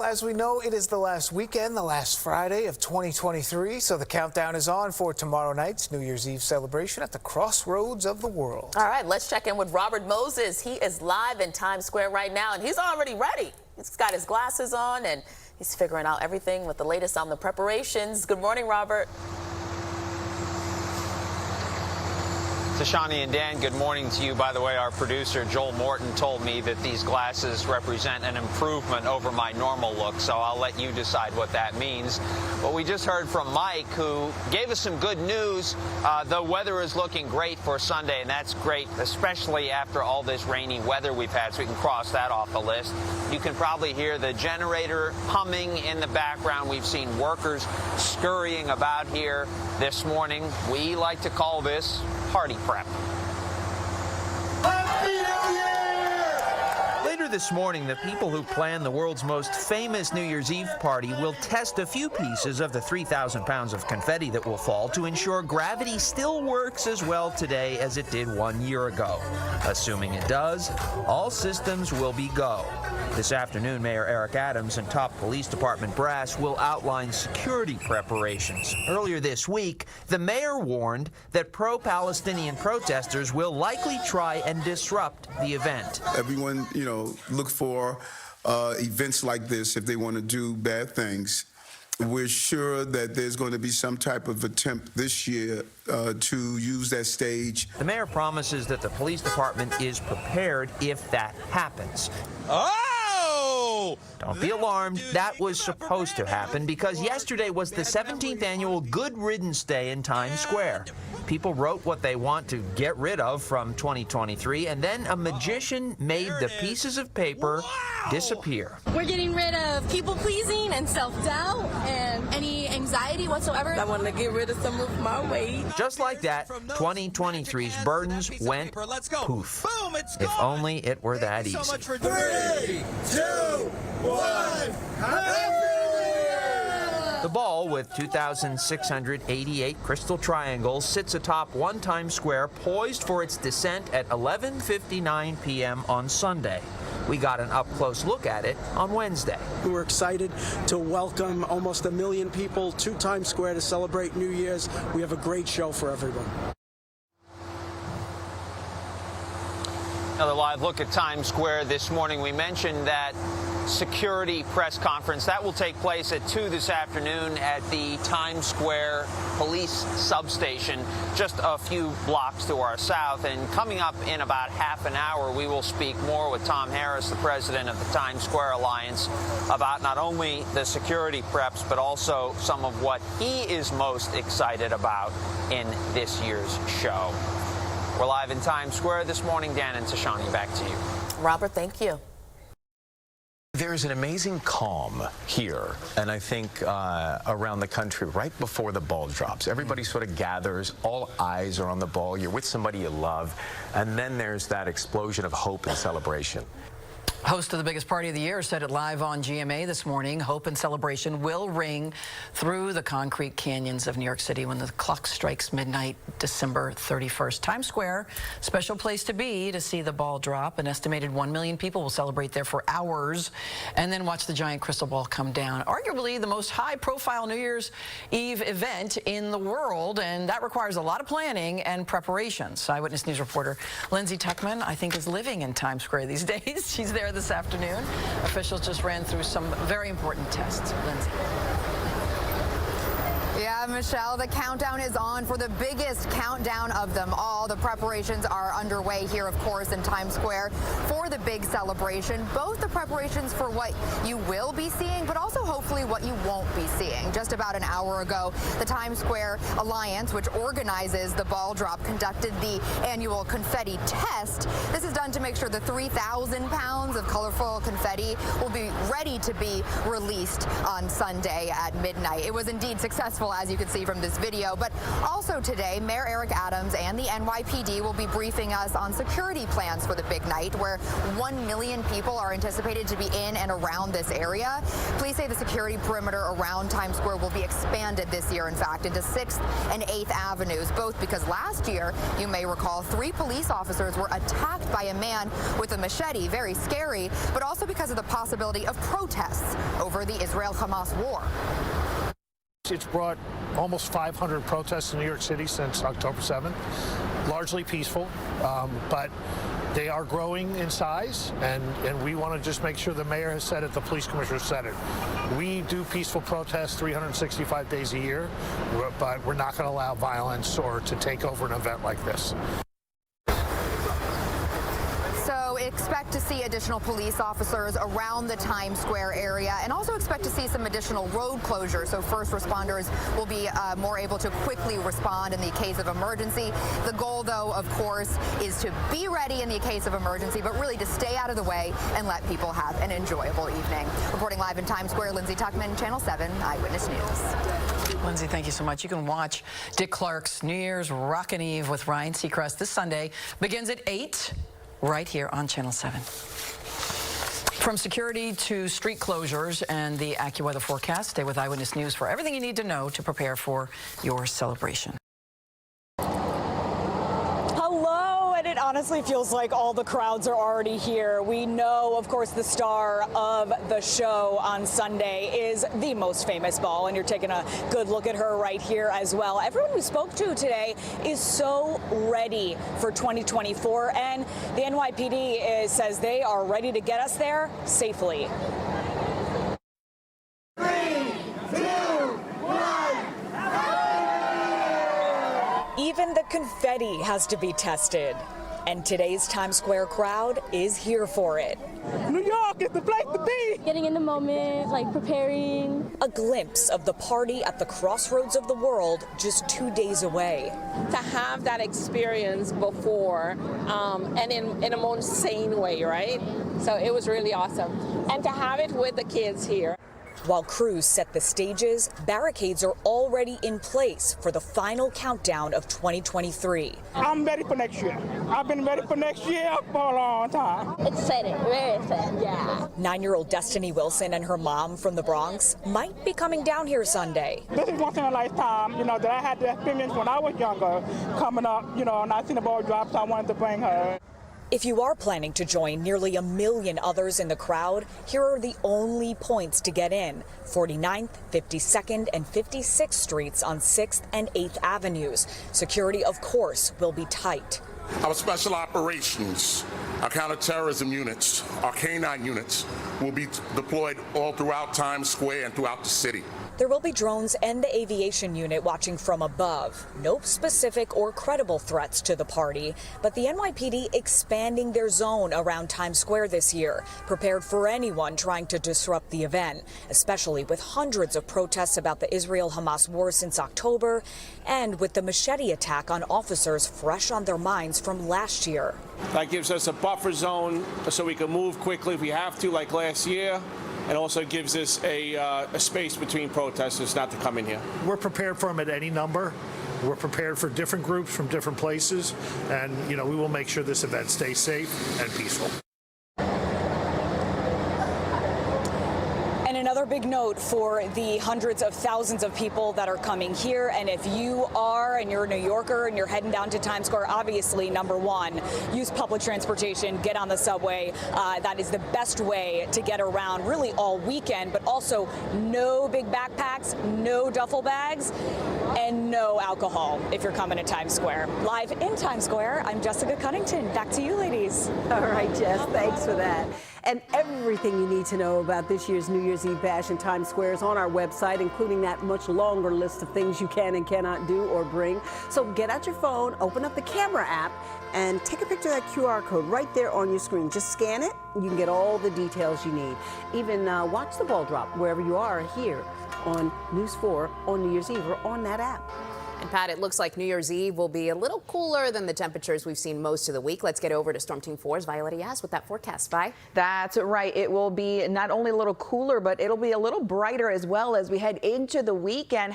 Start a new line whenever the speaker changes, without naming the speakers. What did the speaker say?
As we know, it is the last weekend, the last Friday of 2023, so the countdown is on for tomorrow night's New Year's Eve celebration at the crossroads of the world.
All right, let's check in with Robert Moses. He is live in Times Square right now, and he's already ready. He's got his glasses on, and he's figuring out everything with the latest on the preparations. Good morning, Robert.
Tashani and Dan, good morning to you. By the way, our producer, Joel Morton, told me that these glasses represent an improvement over my normal look, so I'll let you decide what that means. But we just heard from Mike, who gave us some good news. The weather is looking great for Sunday, and that's great, especially after all this rainy weather we've had, so we can cross that off the list. You can probably hear the generator humming in the background. We've seen workers scurrying about here this morning. We like to call this party prep.
Later this morning, the people who plan the world's most famous New Year's Eve party will test a few pieces of the 3,000 pounds of confetti that will fall to ensure gravity still works as well today as it did 1 year ago. Assuming it does, all systems will be go. This afternoon, Mayor Eric Adams and top police department brass will outline security preparations. Earlier this week, the mayor warned that pro-Palestinian protesters will likely try and disrupt the event.
Everyone, look for events like this if they want to do bad things. We're sure that there's going to be some type of attempt this year to use that stage.
The mayor promises that the police department is prepared if that happens. Don't be alarmed. That was supposed to happen because yesterday was the 17th annual Good Riddance Day in Times Square. People wrote what they want to get rid of from 2023, and then a magician made the pieces of paper disappear.
We're getting rid of people-pleasing and self-doubt and any anxiety whatsoever. I want to get rid of some of my weight.
Just like that, 2023's burdens went poof. If only it were that easy.
3, 2, 1,
The ball, with 2,688 crystal triangles, sits atop one Times Square, poised for its descent at 11:59 p.m. on Sunday. We got an up-close look at it on Wednesday.
We're excited to welcome almost 1 million people to Times Square to celebrate New Year's. We have a great show for everyone.
Another live look at Times Square this morning. We mentioned that security press conference that will take place at 2 this afternoon at the Times Square police substation, just a few blocks to our south. And coming up in about half an hour, we will speak more with Tom Harris, the president of the Times Square Alliance, about not only the security preps, but also some of what he is most excited about in this year's show. We're live in Times Square this morning. Dan and Tashani, back to you.
Robert, thank you.
There's an amazing calm here, and I think around the country right before the ball drops. Everybody sort of gathers, all eyes are on the ball, you're with somebody you love, and then there's that explosion of hope and celebration.
Host of the biggest party of the year said it live on GMA this morning. Hope and celebration will ring through the concrete canyons of New York City when the clock strikes midnight, December 31st. Times Square, special place to be to see the ball drop. An estimated 1 million people will celebrate there for hours and then watch the giant crystal ball come down. Arguably the most high-profile New Year's Eve event in the world, and that requires a lot of planning and preparations. Eyewitness News reporter Lindsay Tuckman, I think, is living in Times Square these days. She's there this afternoon. Officials just ran through some very important tests. Lindsay.
Yeah, Michelle, the countdown is on for the biggest countdown of them all. The preparations are underway here, of course, in Times Square for the big celebration. Both the preparations for what you will be seeing, but also hopefully what you won't be seeing. Just about an hour ago, the Times Square Alliance, which organizes the ball drop, conducted the annual confetti test. This is done to make sure the 3,000 pounds of colorful confetti will be ready to be released on Sunday at midnight. It was indeed successful, as you can see from this video. But also today, Mayor Eric Adams and the NYPD will be briefing us on security plans for the big night, where 1 million people are anticipated to be in and around this area. Police say the security perimeter around Times Square will be expanded this year, in fact, into 6th and 8th Avenues, both because last year, you may recall, 3 police officers were attacked by a man with a machete, very scary, but also because of the possibility of protests over the Israel-Hamas war.
It's brought almost 500 protests in New York City since October 7th, largely peaceful, but they are growing in size, and we want to just make sure the mayor has said it, the police commissioner said it. We do peaceful protests 365 days a year, but we're not going to allow violence or to take over an event like this.
So expect to see additional police officers around the Times Square area, and also expect to see some additional road closures, so first responders will be more able to quickly respond in the case of emergency. The goal, though, of course, is to be ready in the case of emergency, but really to stay out of the way and let people have an enjoyable evening. Reporting live in Times Square, Lindsay Tuckman, Channel 7 Eyewitness News.
Lindsay, thank you so much. You can watch Dick Clark's New Year's Rockin' Eve with Ryan Seacrest this Sunday. Begins at 8. Right here on Channel 7. From security to street closures and the AccuWeather forecast, stay with Eyewitness News for everything you need to know to prepare for your celebration.
Hello, and it honestly feels like all the crowds are already here. We know, of course, the star of the show on Sunday is the most famous ball, and you're taking a good look at her right here as well. Everyone we spoke to today is so ready for 2024, and the NYPD says they are ready to get us there safely.
3, 2, 1.
Even the confetti has to be tested, and today's Times Square crowd is here for it.
New York is the place to be.
Getting in the moment, like preparing.
A glimpse of the party at the crossroads of the world just 2 days away.
To have that experience before and in a more sane way, right? So it was really awesome. And to have it with the kids here.
While crews set the stages, barricades are already in place for the final countdown of 2023.
I'm ready for next year. I've been ready for next year for a long time.
Excited, very excited. Yeah.
9-year-old Destiny Wilson and her mom from the Bronx might be coming down here Sunday.
This is once in a lifetime, that I had the experience when I was younger, coming up, and I seen the ball drop, so I wanted to bring her.
If you are planning to join nearly 1 million others in the crowd, here are the only points to get in: 49th, 52nd, and 56th Streets on 6th and 8th Avenues. Security, of course, will be tight.
Our special operations, our counterterrorism units, our K-9 units will be deployed all throughout Times Square and throughout the city.
There will be drones and the aviation unit watching from above. No specific or credible threats to the party, but the NYPD expanding their zone around Times Square this year, prepared for anyone trying to disrupt the event, especially with hundreds of protests about the Israel-Hamas war since October, and with the machete attack on officers fresh on their minds from last year.
That gives us a buffer zone so we can move quickly if we have to, like last year. And also gives us a space between protesters not to come in here.
We're prepared for them at any number. We're prepared for different groups from different places, and we will make sure this event stays safe and peaceful.
And another big note for the hundreds of thousands of people that are coming here. And if you are and you're a New Yorker and you're heading down to Times Square, obviously, number one, use public transportation, get on the subway. That is the best way to get around really all weekend, but also no big backpacks, no duffel bags, and no alcohol if you're coming to Times Square. Live in Times Square, I'm Jessica Cunnington. Back to you, ladies.
All right, Jess, thanks for that. And everything you need to know about this year's New Year's Eve bash in Times Square is on our website, including that much longer list of things you can and cannot do or bring. So get out your phone, open up the camera app, and take a picture of that QR code right there on your screen. Just scan it, and you can get all the details you need. Even watch the ball drop wherever you are here on News 4 on New Year's Eve or on that app.
And Pat, it looks like New Year's Eve will be a little cooler than the temperatures we've seen most of the week. Let's get over to Storm Team 4's Violetta Yaz with that forecast. Vi?
That's right. It will be not only a little cooler, but it'll be a little brighter as well as we head into the weekend.